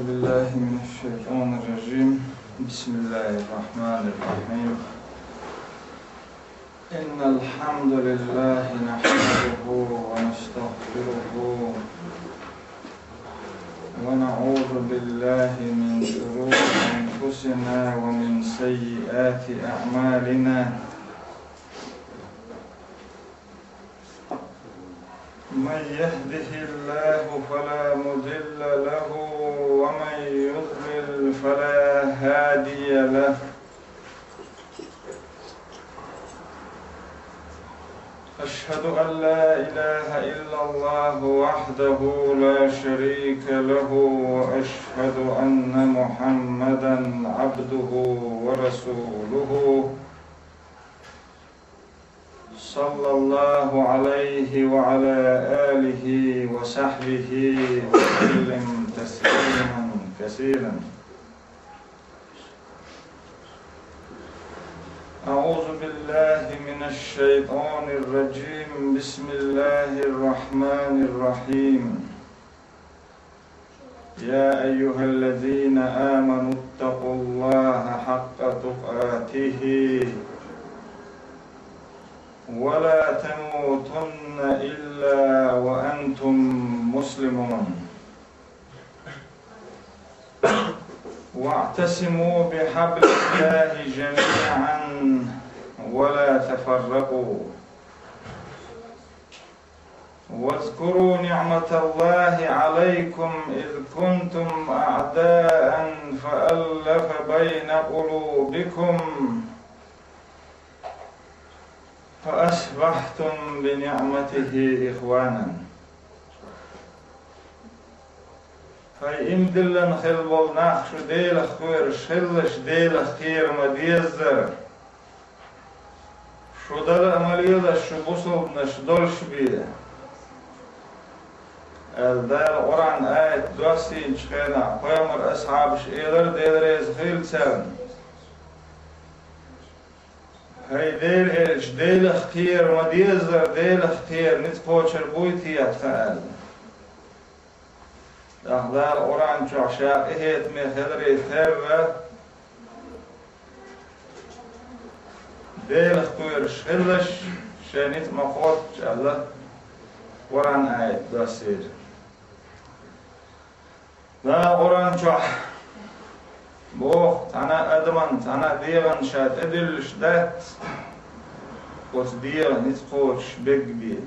بالله من الشيطان الرجيم. بسم الله الرحمن الرحيم. إن الحمد لله نحمده ونستغفره ونعوذ بالله من شرور أنفسنا ومن سيئات أعمالنا. من يهده الله فلا مضل له ومن يضلل فلا هادي له. أشهد أن لا إله إلا الله وحده لا شريك له وأشهد أن محمدا عبده ورسوله صلى الله عليه وعلى آله وصحبه وسلم تسليما كثيرا. أعوذ بالله من الشيطان الرجيم. بسم الله الرحمن الرحيم. يا أيها الذين آمنوا اتقوا الله حق تقاته ولا تموتن إلا وأنتم مسلمون. واعتصموا بحبل الله جميعا ولا تفرقوا. واذكروا نعمة الله عليكم إذ كنتم أعداء فألف بين قلوبكم فأصبحتم بنعمته إخوانا. فإن دلن خلبول ناخش ديل خير شلش ديل خير مديزر شو دل عملية شو بصل نشدلش بيه. الدال قرآن آية دوسين شخينا قيمر أصحاب شئيدر ديل ريز خيل تسان هاي ديل اختير مديزر ديل اختير نتقوشر بويتي أتفعل دهدار قرآن شو عشاق إهيت من خدري ثابة ديل اختير شخلش شانيت مقوط الله قرآن آية دوسير دا قرآن شو بوخ أنا أدمن أنا ديغن شات أدلش دات وصديغ نتقوش بقبي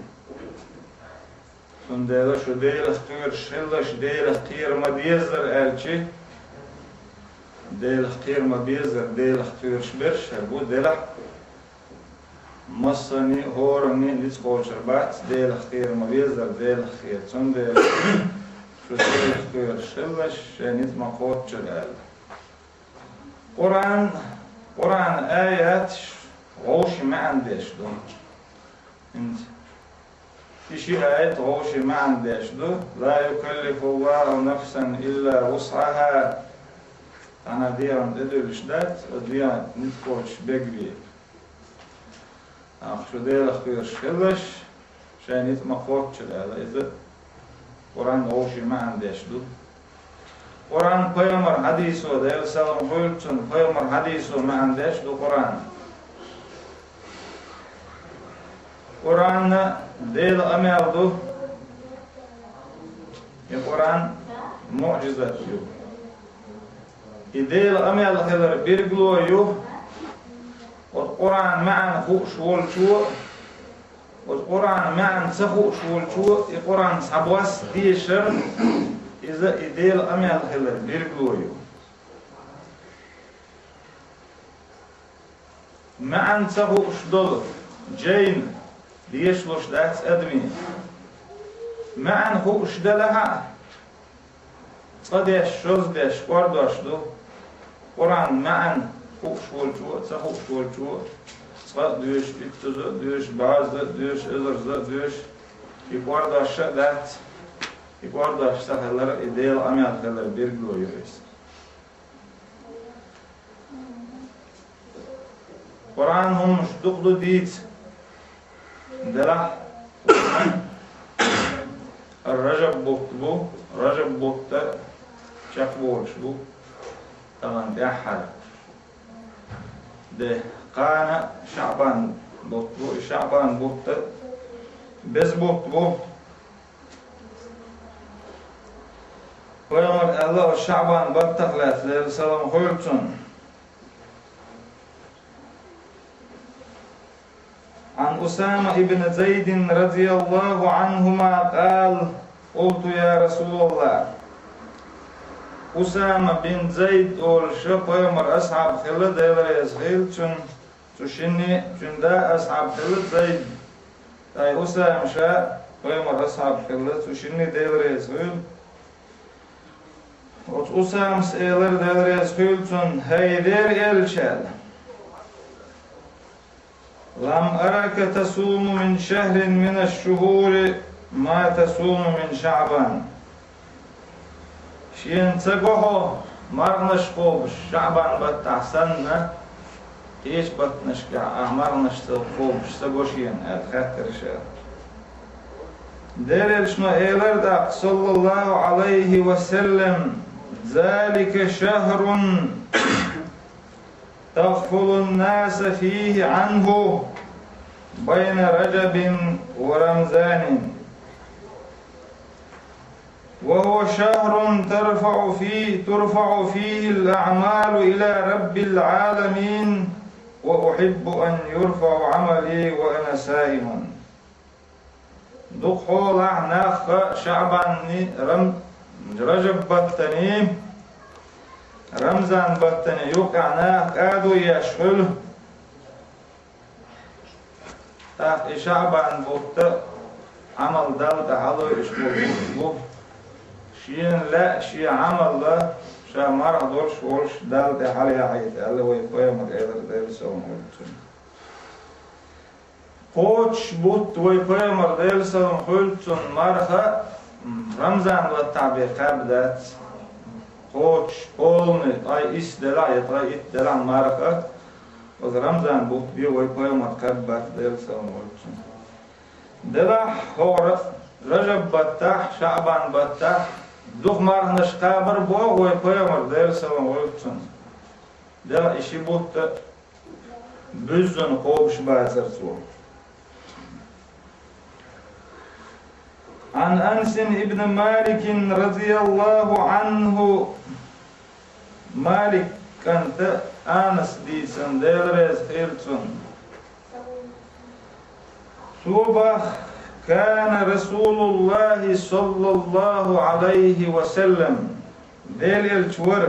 سنديلا شو ديل اختير شلش ديل اختير مبيزر ألشي ديل اختير مبيزر ديل اختير شبرش هربو ديلا مصني هورني نتقوش ربات ديل اختير مبيزر ديل اختير سنديلا شو ديل اختير شلش نت مقوت شلال قرآن آيات غوش ما عندش دو انت في آيات غوش ما عندش دو لا يكلف الله نفسا إلا وسعها. أنا ديان إدل شدات وديان نتكوش بقبي أخشو ديل أخير شخلش شان يتمقوت شلال إذا قرآن غوش ما عندش دو قرآن قيمر حديثه ديل سلام فولتون قيمر حديثه ما عندش دو قرآن ديل أمير دو القرآن معجزة يو ديل أمير خضر بيرقلو يو والقرآن معن خوش والشو والقرآن معن سخوش والشو القرآن سبواس ديشر إذا إديل أميال خلر بيرقلويو معن سهو أشدل جين ديشلوش داس أدمي معن هو أشدلها صديش شوزديش قردوش دو قرآن معن هو شولشو سهو شولشو صد دوش بيتزو دوش باز دوش إزرز دوش يقردوش دات يقول اشتغل إديل أميال خلر بيرجلو يريس. قرآن هم مش دقلو ديت دلح الرجب بوكتبو رجب بوكتا شقبول شو طبعا بأحد ده قانا شعبان بطبو شعبان بط بس بطبو ويمر الله شعبان بطخلت للسلام خلتون عن أسامة بن زيد رضي الله عنهما قال قلت يا رسول الله أسامة بن زيد أول شقيمر أصحاب خلد إلى يسخيل تشني دا أصحاب خلد زيد أي أسامة شاء قيمر أصحاب خلد تشني ديلر يسخيل أسامة سئلر ديلر يسخيل هيدير إلشال لم أرك تصوم من شهر من الشهور ما تصوم من شعبان شين تقوه مرنش قوب شعبان بتحسن إيش بتنشكع مرنش قوب شتقوشين أتخطر شيء دليل شنو إيلر داق صلى الله عليه وسلم ذلك شهر تغفل الناس فيه عنه بين رجب ورمضان وهو شهر ترفع فيه الأعمال إلى رب العالمين وأحب أن يرفع عملي وأنا سائم دخول ناخ شعبان رجب بطني رمضان بطني يقع ناخ قادو يشغل تاخ شعبان بط عمل دل تحضر يشغل شين لا شي عمل لا شا مرة دورش ورش دال تحالي حيث اللي هو يقوم الإدر ديل سوم قلتون قوتش بوت ويقوم الديل سوم قلتون مرة رمضان والتعبير قابدات قوتش قولني أي إس دلع يطرى دلع مرة رمضان بوت بي ويقوم القابدات ديل سوم قلتون دلع هو رجب بطاح شعبان بطاح دوخ مرنش قابر بو ويقومر ديل سلام ويقتون دل إشي بوت بزن قوبش بازر سو عن أنس ابن مالك رضي الله عنه مالك كانت أنس ديسن ديل ريز خيرتون صوبة كان رسول الله صلى الله عليه وسلم ديل الشور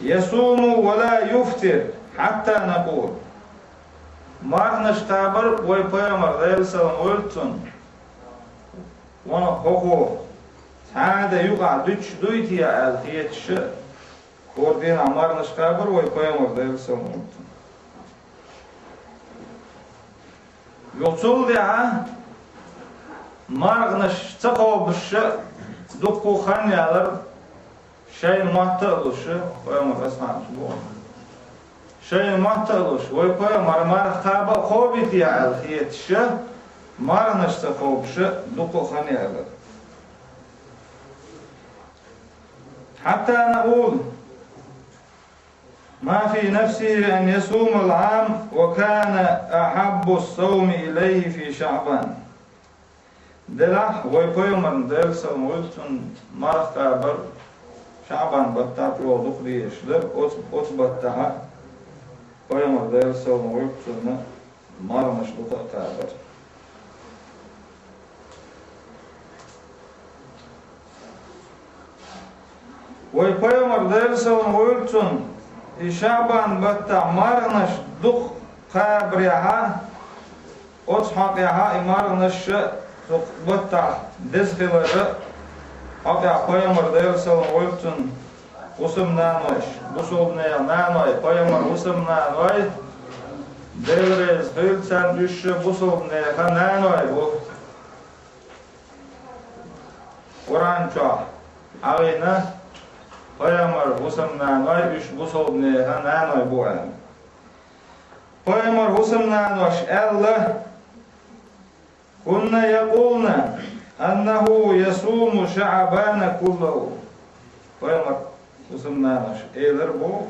يصوم ولا يفطر حتى نقول ما نشتابر ويبامر ديل سلام ولتون وانا خوخو هذا يقع دويت يا الخيتش كوردين عمار نشتابر ويبامر ديل سلام ولتون يوصل لها مرغنش تقو بش دقو خان يالر شيء ما تقلوش ويوم اسمع شيء ما تقلوش ويقول مر خابا خوبيت يا الخيتش مرغنش تقو بش دقو خان يالر حتى نقول ما في نفسه أن يصوم العام وكان أحب الصوم إليه في شعبان دلح ويقوم دل سمولتون مرقابر شعبان بطاط لو دخلي يشلر أثبتها قوم دل سمولتون مرمش دقابر ويقوم دل سمولتون شعبان بطا مرنش دخ قابرها أصحقها مرنش بطا دزخلر أقع قيمر دير سلم ولتن قسم نانوش بصوب نانوي قيمر قسم نانوي دير زخيل سندوش بصوب نانوي بو قرآن شاه علينا قيمر قسم نانوي إش بصوب نانوي بو قيمر قسم نانوش الله كنا يقولنا أنه يصوم شعبان كله Peygamber usumnamış eyler bu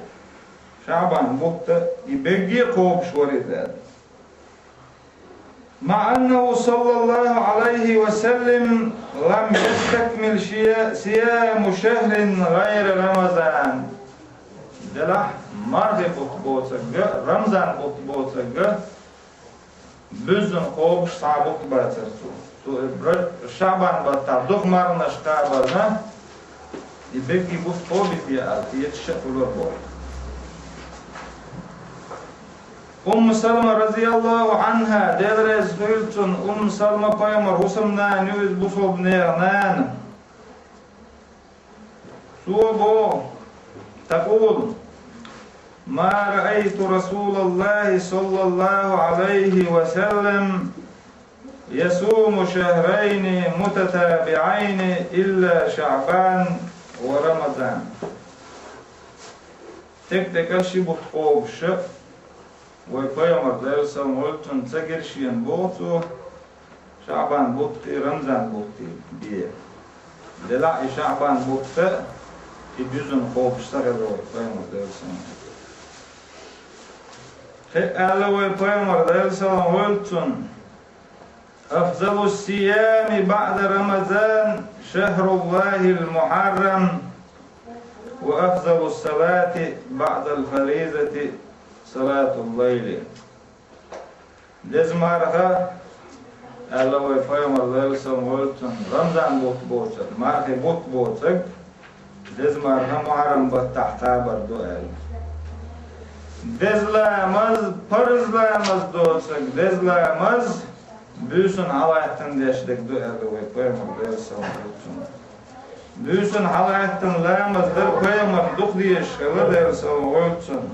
Şaban bukta ibegi qobş var edi. مع أنه صلى الله عليه وسلم لم يستكمل صيام شهر غير رمضان. دلح مرغ بوتبوتسك رمضان بوتبوتسك بزن قوبش صعبوك باترسو. شعبان بطردوك مرنش قابلنا يبقى بوت قوبي في آلت يتشكلوا بوت. سلمة رضي الله عنها دلرز قلتن سلمة قيمر حسمنا نيوز بصوب نيرنان صوبو تقول ما رأيت رسول الله صلى الله عليه وسلم يصوم شهرين متتابعين إلا شعبان ورمضان تكتكشي بطقوبش ويقيمر دارسا مولتون تسجرشين بوتو شعبان بوتي رمضان بوتي بيه دلعي شعبان بوتي يبيزن خوف اشتغل ويقيمر دارسا قال ويقيمر دارسا مولتون أفضل الصيام بعد رمضان شهر الله المحرم وأفضل الصلاة بعد الفريضة صلاة الليل. دزمارها الله ويفهم الله سمولتن رمضان بوت مارخي بوتك دزمارها محرم بتحتا بردوال. دزلامز فرزلامز دوسك دزلامز büyüsün halayettin deştik duerdi ويفهم الله سمولتن büyüsün halayettin lamazdır koyamar duk diyeş kılı derse سمولتن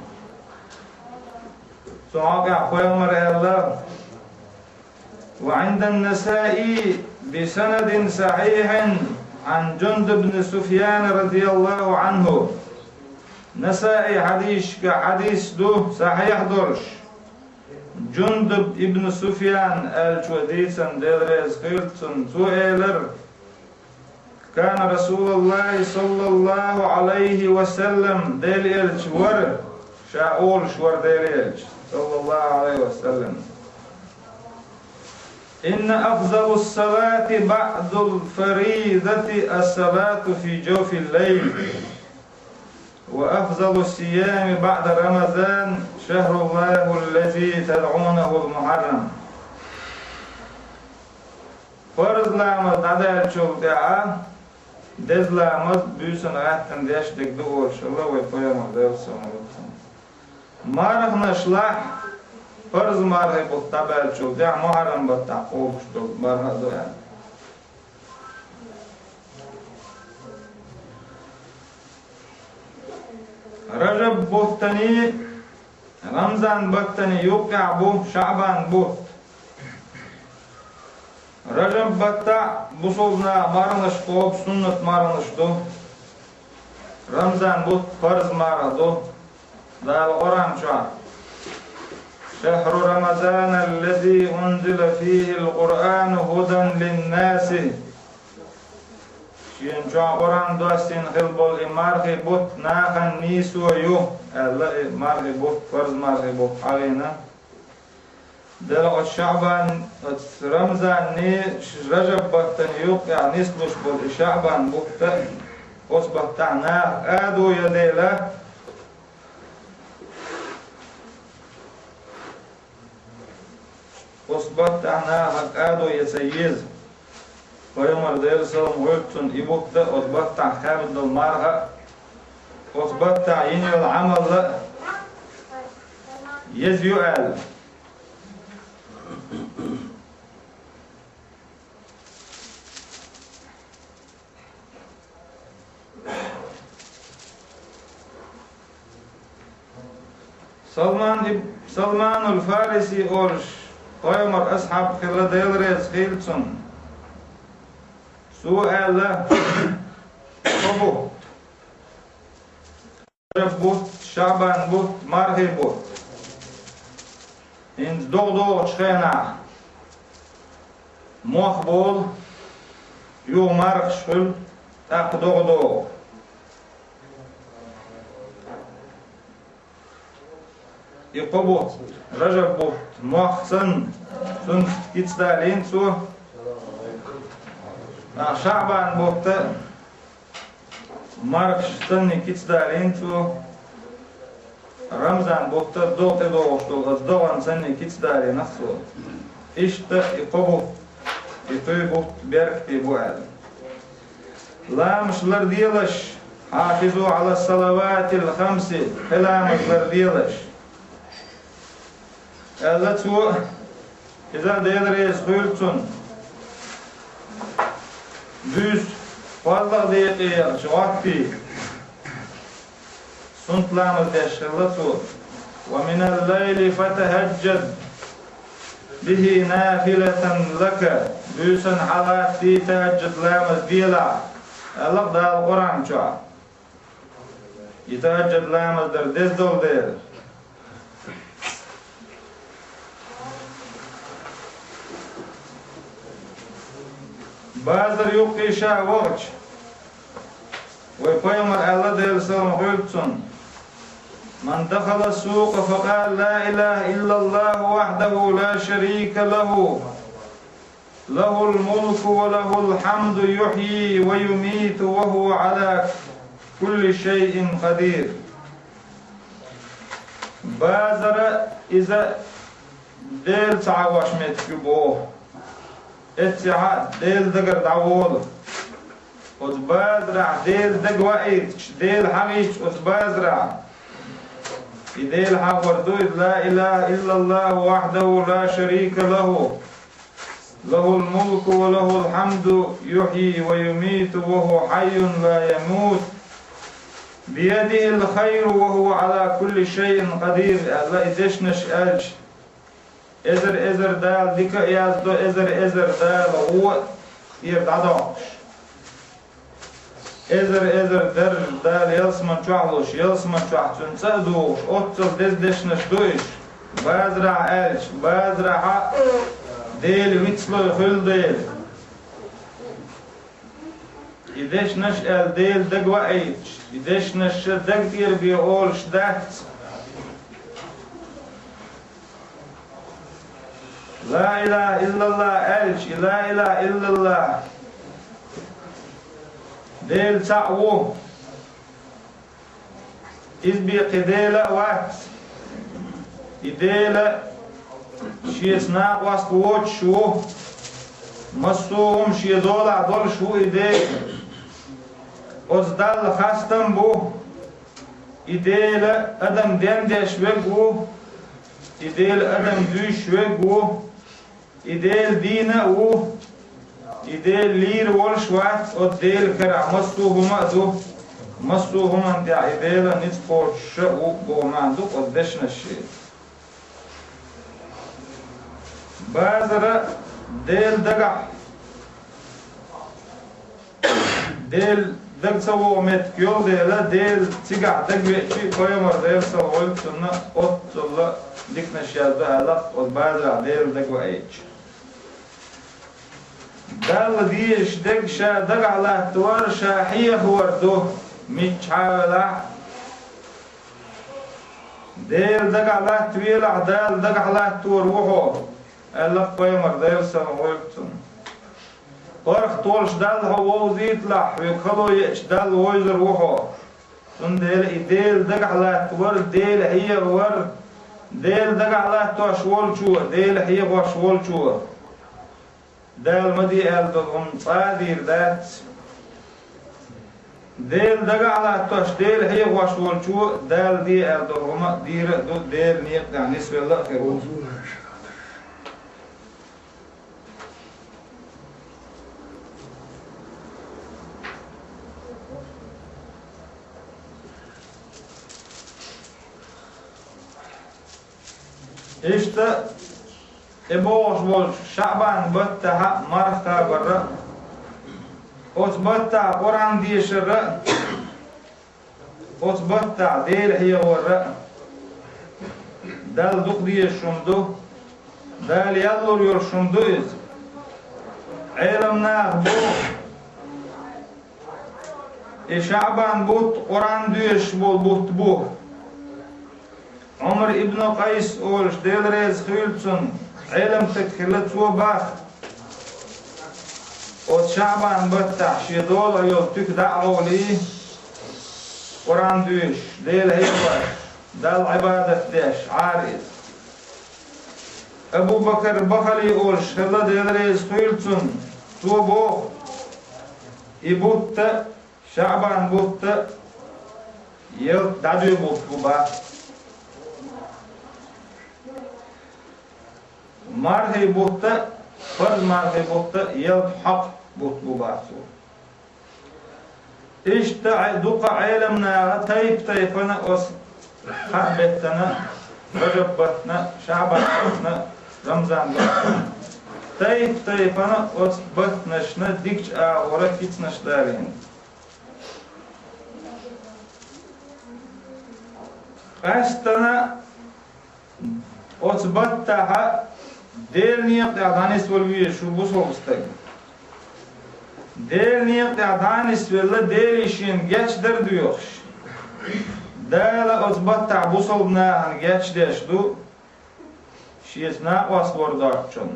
وعند النسائي بسند صحيح عن جندب بن سفيان رضي الله عنه نسائي حديث كحديث دو صحيح درش جندب ابن سفيان الجوديسن دلرز خيرتن سؤالر كان رسول الله صلى الله عليه وسلم دل الجور شاول شور دل صلى الله عليه وسلم إن أفضل الصلاة بعد الفريضة الصلاة في جوف الليل وأفضل الصيام بعد رمضان شهر الله الذي تدعونه المحرم. فرض لامد عدال شوقتها دز لامد بيسن عهتن ديشتك دور شالله ويقيم درس مارغ نشلح فرض مارغ بطبال شوقتها محرم بطعقوب شتوك مارغ دوان. رجب بوتني رمضان بوتني يوقع بو شعبان بوت رجب بطع بصوبنا مارنش قوب سنة مارنش دو رمضان بوت فرض مارغ دو دا القرآن شعر شهر رمضان الذي أنزل فيه القرآن هدى للناس شين شعر قرآن دوستين خلبول مارغ بوت ناخن نيسو يو الله مارغ بوت فرض مارغ بوت علينا دل شعبان رمضان ني رجب بطن يوقع نسلوش بول شعبان بوت أصبح تعناه آدو يديله أصبح تعناه آدو يسيز ويومر دير سلام ويبتن إبوكتا أصبح تع خامد المرأة أصبح تعيني العمل يزيؤال سلمان الفارسي أورش ويومر أصحاب خلا ديلريز خيلتون سؤال أبو بوت شعبان بوت مرهي بوت إن دو شخينا موخ بول يو مرخ شخل تاق دو يقبط رجب بوت محسن سن كتدالين سو شعبان بوت ماركش سن كتدالين سو رمضان بوت دوت دوغشتو دوان سن كتدالين نفسو إشت يقبط يطيبط بيركتي بوعد لا مش لرديلش حافظوا على الصلوات الخمس خلا مش لرديلش ألتو إذا ديدريس خلتون دوس والله ديقي شواتي سنت لامل ديشلتو ومن الليل فتهجد به نافلة لك دوسن حالاتي تهجد لامل ديلا ألق دا القرآن شو يتهجد لامل در ديس دول دير بازر يوقي شا وقت ويقيمر الله دير سلام غيبتون من دخل السوق فقال لا إله إلا الله وحده لا شريك له له الملك وله الحمد يحيي ويميت وهو على كل شيء قدير بازر إذا ديل تعواش متكبوه اتحاد ديل دقر دعوول وتبازرع ديل دقوائد ديل حميش وتبازرع ديل حوردو لا إله إلا الله وحده لا شريك له له الملك وله الحمد يحيي ويميت وهو حي لا يموت بيده الخير وهو على كل شيء قدير لا إدشنش ألش إزر دال ديك يازدو إزر دال هو يردعدوش إزر درج دال يلسمن شعلوش يلسمن شعتون سأدوش أتصل دزدشنش دوش بازرع ألش بازرع ديل ويتسلو يخل ديل إدش نشأل ديل دقوا إيش إدش نشأل دقتير بيقول شدات لا إله إلا الله ألش لا إله إلا الله ديل تعوه إذ بيقديل وقت إديل شي سناق واسط ووت شو مصوهم شي دولع دول شو إيديك أزدال خاستم بو إيديل أدم دين ديش وقو إيديل أدم دوش وقو إيديل دينا و إيديل لير والشوات أديل كرع مصوهم أدو مصوهم أنت إيديل نتفور شو بوماندو قدشنا الشيء بازر ديل دقع ديل دق سوو مت كيول ديلا ديل تقع دق بيشي قيمر ديل سوو سنة أطل ديكنا شيال بهلا والبازر ديل دق وعيش دال ديش دق شا دق على توار شاحية وردو ميش حاولا ديل دق على تويلع دال دق على تور وحو ألف قيمر ديل سنويبتن قرخ طولش دال هو زيت لح ويخلو يش دال ويزر وحو سن ديل دق على تور ديل هي ور ديل دق على تو شوال شو ديل هي وشوال شو دال مدي ألدهم صادير ذات ديل دق على توش ديل هي وشوال شو دال دي ألدهم دير ديل نيق يعني نسبة الله خير إشتا إبوش بول شعبان بتها مرخا برا أتبتع قرآن ديش الرأ أتبتع ديل هي ورأ دال دوق ديش شمدو دال يالور يور شمدو إز علمنا بو شعبان بوت قرآن ديش بول بوت بو عمر ابن قيس أولش ديل ريز خيلتون علم تكلت وباخ وشعبان بتاع شيدول أيوب تك دعوا لي قرآن دوش ديل هيبا دال عبادة ديش عارض أبو بكر بخلي أولش خلا ديل ريز خيلتون توبو يبوت شعبان بوت يل دادو بوت بوبا مارهي بوت فرض مارهي بوت يل حق بوت بوباسو إيش دقة علمنا تيفنا أس حبتنا رجبتنا شعبتنا رمضان بتنا تيفنا أس بتنشنا ديكش وركتنش دارين أستنا أثبتها ديل نيق تعدانيس والوية شو بوصل بستق ديل نيق تعدانيس ولا ديل يشين جاتش دردو يخش دالا أثبتها بوصل بناهن جاتش داشدو شيزنا واصبر دارتشن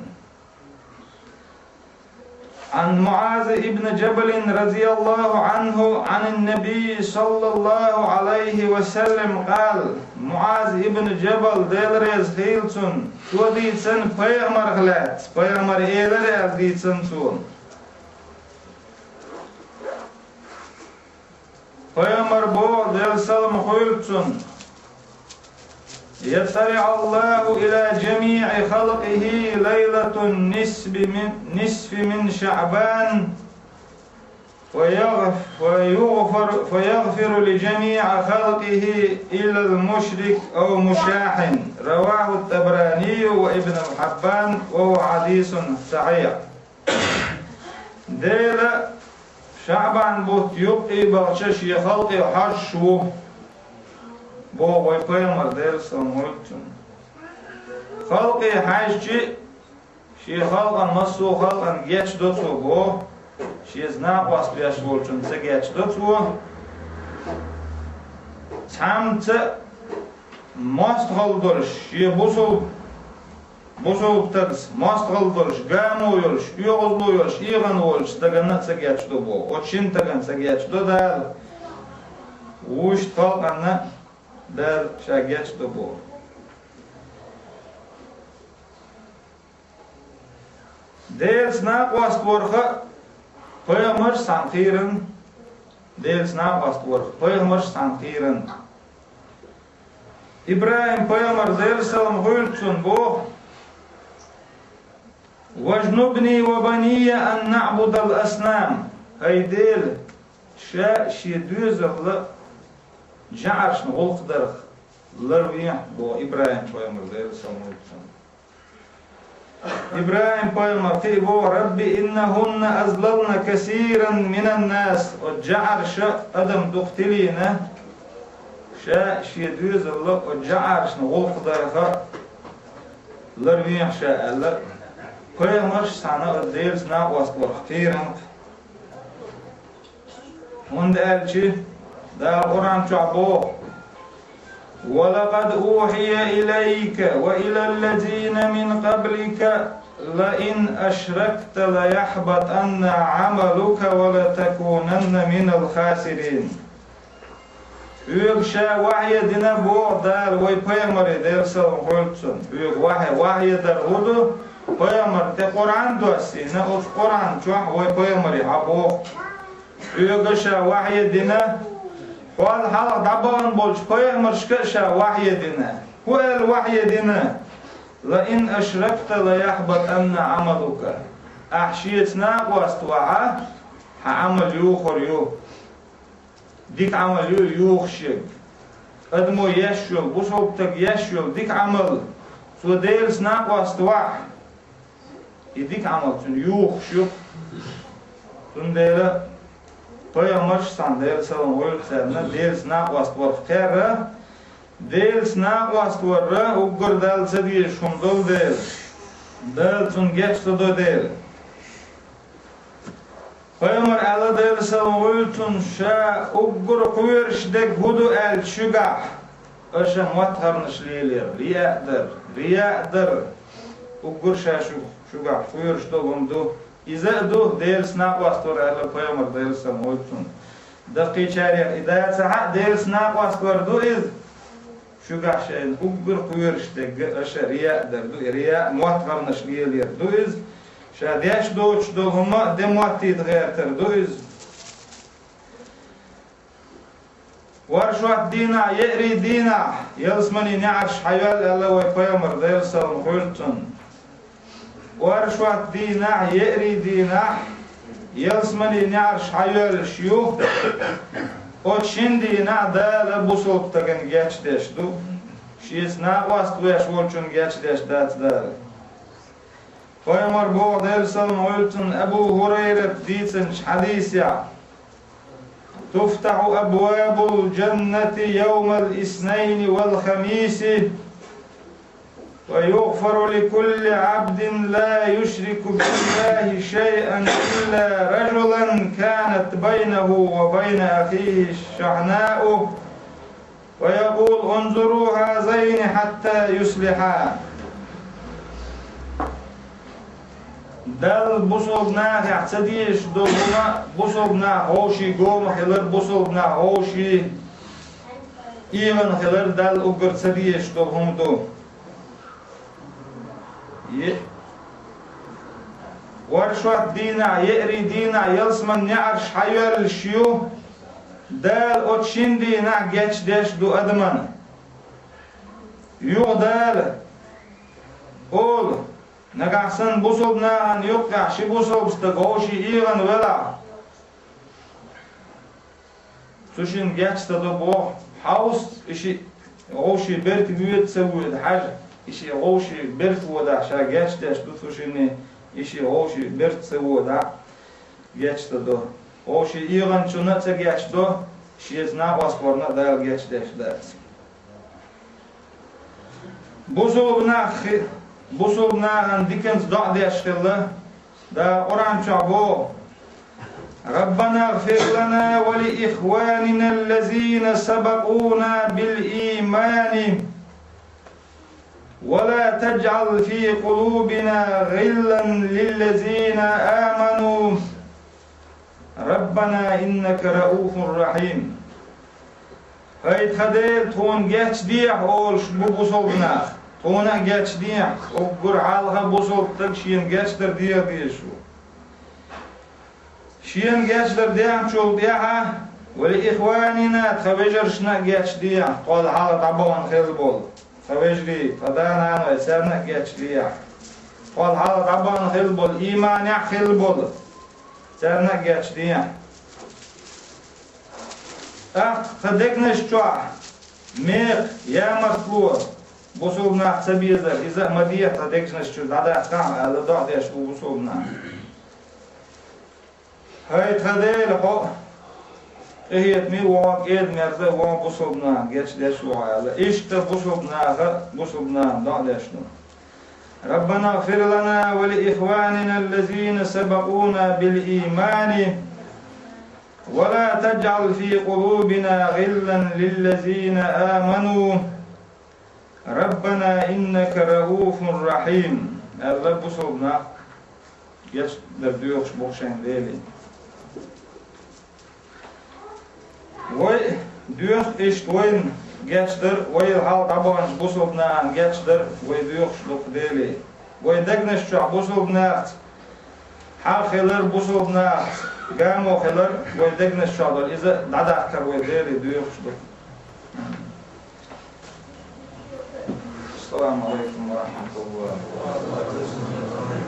عن معاذ ابن جبل رضي الله عنه عن النبي صلى الله عليه وسلم قال معاذ ابن جبل ديل ريز خيلتون تو ديتسن بيغمر غلات بيغمر إيلر ديتسن تون بيغمر بو ديل سلم خيلتون يطلع الله إلى جميع خلقه ليلة نصف من شعبان فيغفر لجميع خلقه إلى المشرك أو مشاحن رواه الطبراني وابن حبان وهو حديث صحيح ديل شعبان بوت يبقي بغشش يخلق حشو بو ويبيمر ديل سمولتون خلقي حاجة شي خلقا مصو خلقا جيتش دوتو بو شي زناق واس بياش بولتون سجيتش دوتو تامت ماست غلدرش شي بوصل بترس ماست غلدرش قامو يولش يغلو يولش إيغن يولش تغنى سجيتش دو بو وشين تغن سجيتش دو دال وش خلقا در شاگیش دو بو ديل سناق واستورخه پیغمبر سانخیرن ديل سناق واستورخ پیغمبر سانخیرن إبراهيم پیغمبر ديل سلام غيلتون بو واجنبني وبني أن نعبد الأصنام هاي ديل شي دوزغ جعرش نغلق درخ لرويح بو إبراهيم پیغمبر ديل سلام غيلتون إبراهيم پیغمبر تيبو ربي إنهن أزللن كثيرا من الناس وجعرش أدم دختلينا شي دوزغ وجعرش نغلق درخ لرويح شاء الله پیغمبر سانا ديل سنا واستور خيرا هند ألشي دا القرآن تعبو ولقد أوحي إليك وإلى الذين من قبلك لئن أشركت ليحبطن عملك ولتكونن من الخاسرين يغشى وحي دينا بو دار وي پیغمبر دير سلام غلطن يغ وحي در هدو پیغمبر ته قرآن دوستی نه اوس قرآن چوح وي پیغمبر عبو يغشى وحي دينا قال حال دبان بولش پیغمبر شكشا وحي دينا هو الوحي دينا لئن أشركت ليحبطن عملك أحشيتنا واستوعى عمل يوخر يو ديك عمل يوخشك أدمو يشوك بوصوبتك يشوك ديك عمل سو ديل سناق واستوعى يديك عمل سن يوخشك سن ديلا پیغمبر ديل سلام غيلتنا ديل سناق واستوعى خير ديل سناق واستوعى وقر دال سدي شمدل ديل دال سن جشتدو ديل پیغمبر الله ديل سلام غيلتن شا وقر قويرش دك هدو ال شجع أشان واتهر نشليلير رياء در وقرشا شو قاع فيرش دوهم دو إذا دو ديل سناق واستور على بيامر ديل سموتون دقي شارع إذا ساعة ديل سناق واستور دو إذ شو قاع شين وقر فيرش تج أش رياء در دو رياء واتهر نشليلير دو إذ شاديش دوش دوهما دمواتي تغير تر دو إذ ورشوات دينا يقري دينا يلسمني نعرش حيال الله ويبيامر ديل سموتون ورشوات دينا يقري دينا يلسمني نعرش حيال شيو وشين دينا دال بوصوب تغن جاتش ديش دو شيس ناقواست ويش ولچون جاتش ديش دات دال ويمر بو ديل سموتون أبو هريرة ديتن حديثيا تفتح أبواب الجنة يوم الاثنين والخميس ويغفر لكل عبد لا يشرك بالله شيئا إلا رجلا كانت بينه وبين أخيه شحناء ويقول انظروا هذين حتى يصلحا دل بوصلنا اعتديش دوما بوصلنا هوشي قوم خلر بوصلنا هوشي إيمن خلر دل أقر تديش دوهم دو ورشوات دينا يقري دينا يلسمن يعرش حيوال الشيو دال أتشين دينا جيش ديش دو أدمن يو دال قول نقعسن بوصلنا أن يقع شي بوصل بستقوشي إيغن ولا سوشين جيش تدو بوح حوص إشي غوشي بيرت بيوت سوي حاجة إشي غوشي بيرت ودا شا جيش ديش دو سوشيني إشي غوشي بيرت سوي ودا جيش تدو غوشي إيغن شو جيش دو شيز ناقواس بورنا دال جيش ديش دات بوصلنا عن ديكنز ضع ديش خلا دا قرآن شعبو ربنا اغفر لنا ولإخواننا الذين سبقونا بالإيمان ولا تجعل في قلوبنا غلا للذين آمنوا ربنا إنك رؤوف رحيم هيت خديل تون جاتش ديح أول شبو بوصلنا تونا جاتش ديح وقر عالها بوصل تكشين جاتش در ديح ديشو شين جاتش در ديح شو ديحة ولإخواننا تخويجرشنا جاتش ديح طول حالة عبوان خير بول خويجري فدانا ويسارنا جاتش ديح طول حالة عبوان خير بول إيمان يح خير بول سارنا جاتش ديح خدكنش تشوع ميق يا مخلوق بوصلنا سبيزر إذا مديح خدكنش تشوع هذا أحكام على ضع ديش بوصلنا هاي خديل حق هي تميل وان إيد مرزة وان بوصلنا جاتش ديش وعلى إيش بوصلنا ضع ديشنا ربنا اغفر لنا ولإخواننا الذين سبقونا بالإيمان ولا تجعل في قلوبنا غلا للذين آمنوا ربنا إنك رؤوف رحيم الرب صوبنا يش دردوخش بوخشين ليلي وي دوخ إشت وين جاتشدر وي الحال طبعاً بوصوبنا جاتشدر وي دوخش لوك ديلي وي دقنش شع بوصوبنا حال خلر بوصوبنا قاموا خلر ويدقنا الشاطر إذا دعدا أكثر ويديري دويخش دو. السلام عليكم ورحمة الله وبركاته.